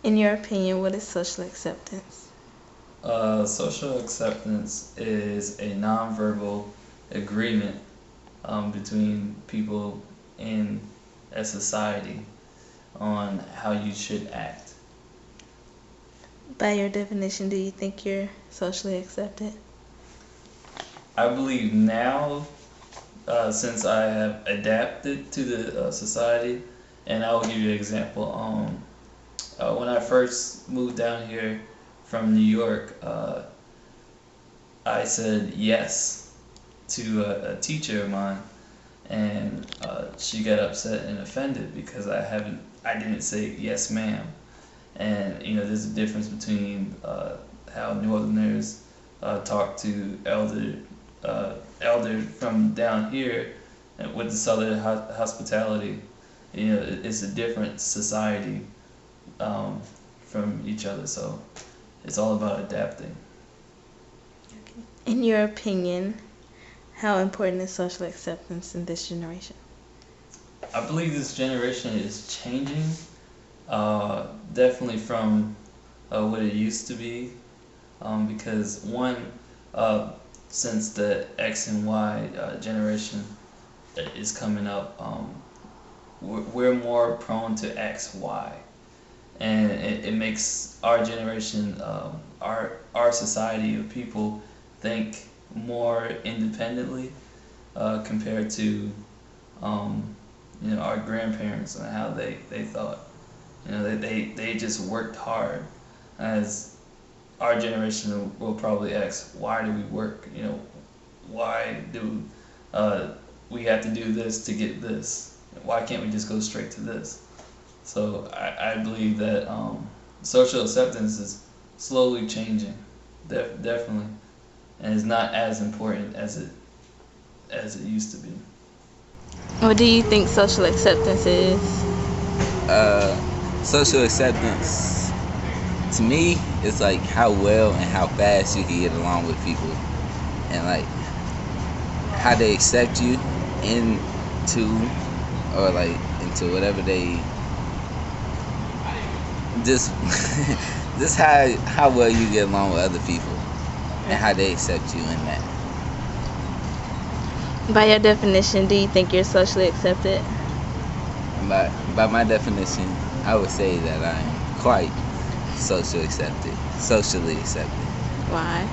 In your opinion, what is social acceptance? Social acceptance is a nonverbal agreement between people in a society on how you should act. By your definition, do you think you're socially accepted? I believe now, since I have adapted to the society, and I will give you an example. When I first moved down here from New York, I said yes to a teacher of mine, and she got upset and offended because I didn't say yes, ma'am. And there's a difference between how Northerners talk to elder from down here, and with the Southern hospitality. It's a different society um, from each other, so it's all about adapting. In your opinion, how important is social acceptance in this generation? I believe this generation is changing, definitely from what it used to be, because one, uh, since the X and Y generation is coming up, we're more prone to X, Y, and it makes our generation, our society of people think more independently compared to um, our grandparents and how they thought. They just worked hard, as our generation will probably ask, why do we work? Why do uh, we have to do this to get this? Why can't we just go straight to this? So I believe that social acceptance is slowly changing, definitely, and it's not as important as it used to be. What do you think social acceptance is? Uh, Social acceptance to me is like how well and how fast you can get along with people, and like how they accept you into or like into whatever they just just how well you get along with other people and how they accept you in that. By your definition, do you think you're socially accepted? And by my definition, I would say that I'm quite socially accepted, Why?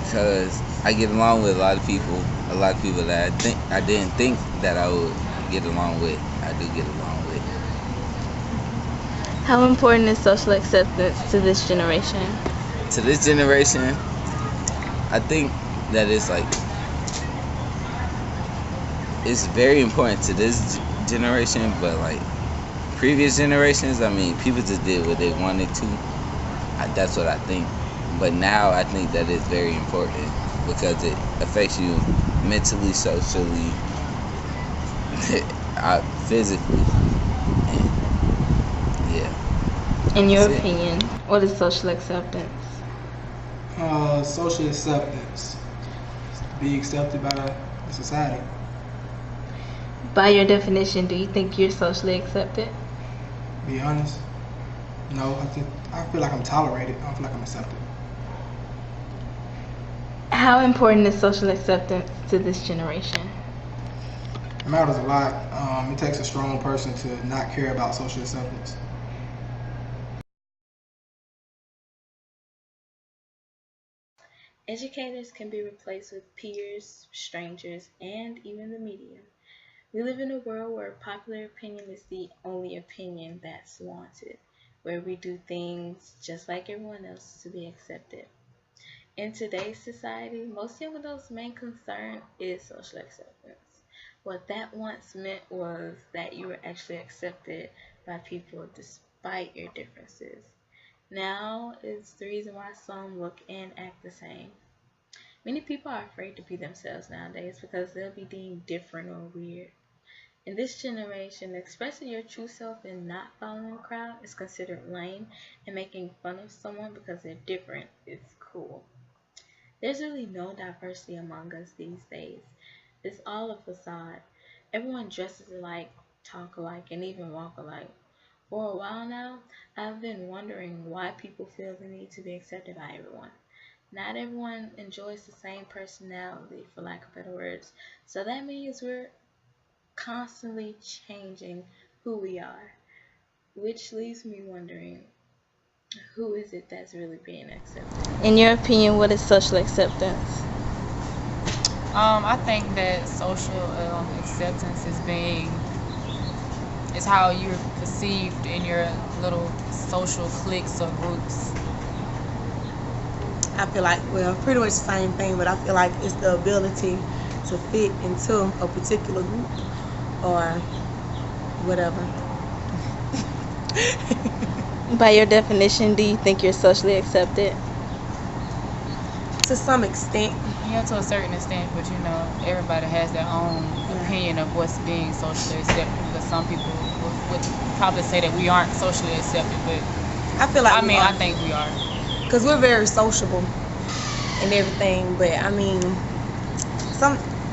because I get along with a lot of people that I didn't think that I would get along with. I do get along with. How important is social acceptance to this generation? To this generation, I think that it's very important to this generation, but like previous generations, I mean, people just did what they wanted to. That's what I think. But now I think that it's very important because it affects you mentally, socially, physically, and yeah, In your that's it. opinion, what is social acceptance? Social acceptance, be accepted by the society. By your definition, do you think you're socially accepted? Be honest. No, I feel like I'm tolerated. I don't feel like I'm accepted. How important is social acceptance to this generation? It matters a lot. It takes a strong person to not care about social acceptance. Educators can be replaced with peers, strangers, and even the media. We live in a world where popular opinion is the only opinion that's wanted, where we do things just like everyone else to be accepted. In today's society, most young adults' main concern is social acceptance. What that once meant was that you were actually accepted by people despite your differences. Now is the reason why some look and act the same. Many people are afraid to be themselves nowadays because they'll be deemed different or weird. In this generation, expressing your true self and not following the crowd is considered lame, and making fun of someone because they're different is cool. There's really no diversity among us these days. It's all a facade. Everyone dresses alike, talk alike, and even walk alike. For a while now, I've been wondering why people feel the need to be accepted by everyone. Not everyone enjoys the same personality, for lack of better words. So that means we're constantly changing who we are, which leaves me wondering, who is it that's really being accepted? In your opinion, what is social acceptance? I think that social acceptance is how you're perceived in your little social cliques or groups. I feel like, well, pretty much the same thing, but I feel like it's the ability to fit into a particular group or whatever. By your definition, do you think you're socially accepted? To some extent. Yeah, to a certain extent, but everybody has their own opinion of what's being socially accepted. Because some people would probably say that we aren't socially accepted, but I feel like I think we are. Because we're very sociable and everything, but I mean,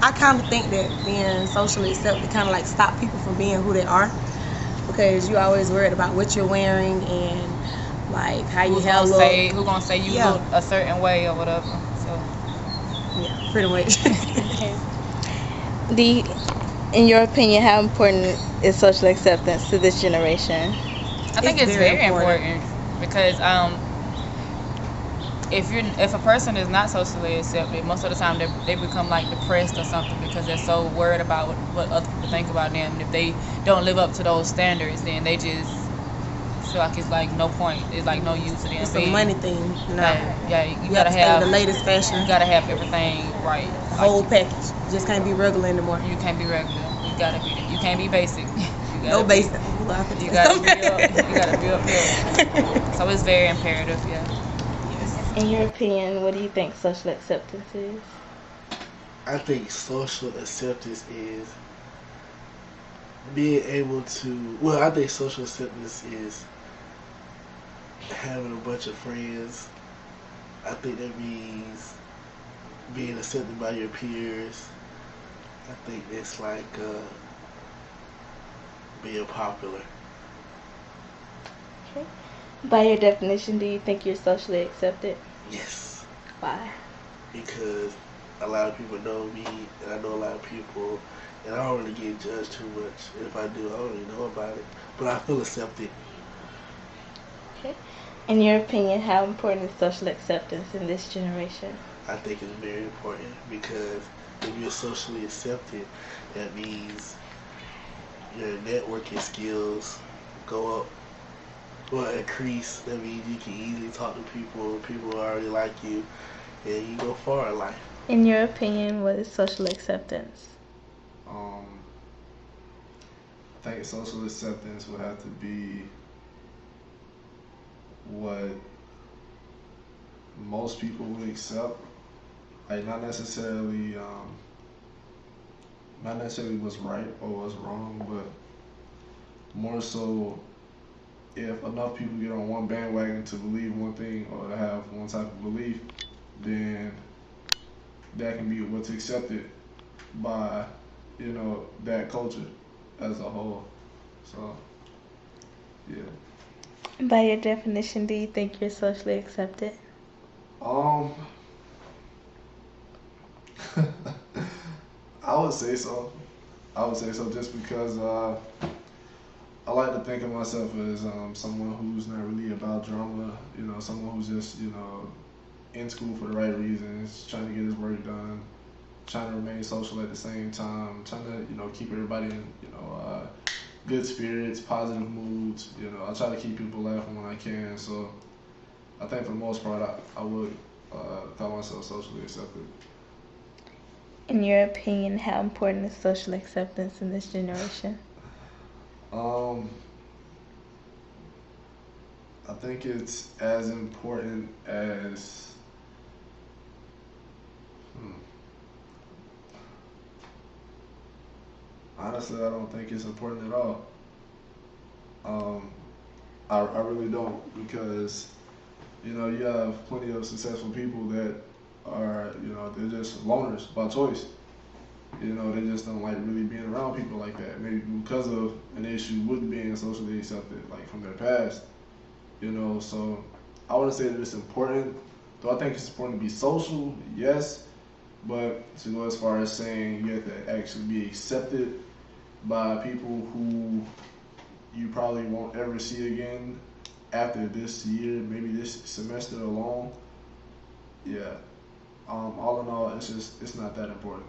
I kind of think that being socially accepted kind of like stop people from being who they are, because you're always worried about what you're wearing and like how you have look. Who's gonna say you look a certain way or whatever? So yeah, pretty much. In your opinion, how important is social acceptance to this generation? I think it's very important because if a person is not socially accepted, most of the time they become like depressed or something because they're so worried about what other people think about them. And if they don't live up to those standards, then they just feel like it's like no point. It's like no use to them. It's a money thing. You gotta have the latest fashion. You gotta have everything right. The whole package. You just can't be regular anymore. You can't be regular. You gotta be. You can't be basic. No basic. You gotta be up there. So it's very imperative. Yeah. In your opinion, what do you think social acceptance is? I think social acceptance is being able to, well, I think social acceptance is having a bunch of friends. I think that means being accepted by your peers. I think it's like being popular. Okay. By your definition, do you think you're socially accepted? Yes. Why? Because a lot of people know me, and I know a lot of people, and I don't really get judged too much. And if I do, I don't really know about it. But I feel accepted. Okay. In your opinion, how important is social acceptance in this generation? I think it's very important because if you're socially accepted, that means your networking skills go up. Well, increase. That means you can easily talk to people. People already like you, and you go far in life. In your opinion, what is social acceptance? I think social acceptance would have to be what most people would accept. Like not necessarily what's right or what's wrong, but more so if enough people get on one bandwagon to believe one thing or to have one type of belief, then that can be what's accepted by, that culture as a whole. So, yeah. By your definition, do you think you're socially accepted? I would say so. Just because I like to think of myself as someone who's not really about drama, someone who's just, in school for the right reasons, trying to get his work done, trying to remain social at the same time, trying to, keep everybody in, good spirits, positive moods. I try to keep people laughing when I can. So I think for the most part, I would call myself socially accepted. In your opinion, how important is social acceptance in this generation? I think it's as important as honestly, I don't think it's important at all. I really don't, because you have plenty of successful people that are they're just loners by choice. You know, they just don't like really being around people like that. Maybe because of an issue with being socially accepted, like from their past. You know, so I wouldn't say that it's important. Do I think it's important to be social? Yes. But to go as far as saying you have to actually be accepted by people who you probably won't ever see again after this year, maybe this semester alone. Yeah. All in all, it's not that important.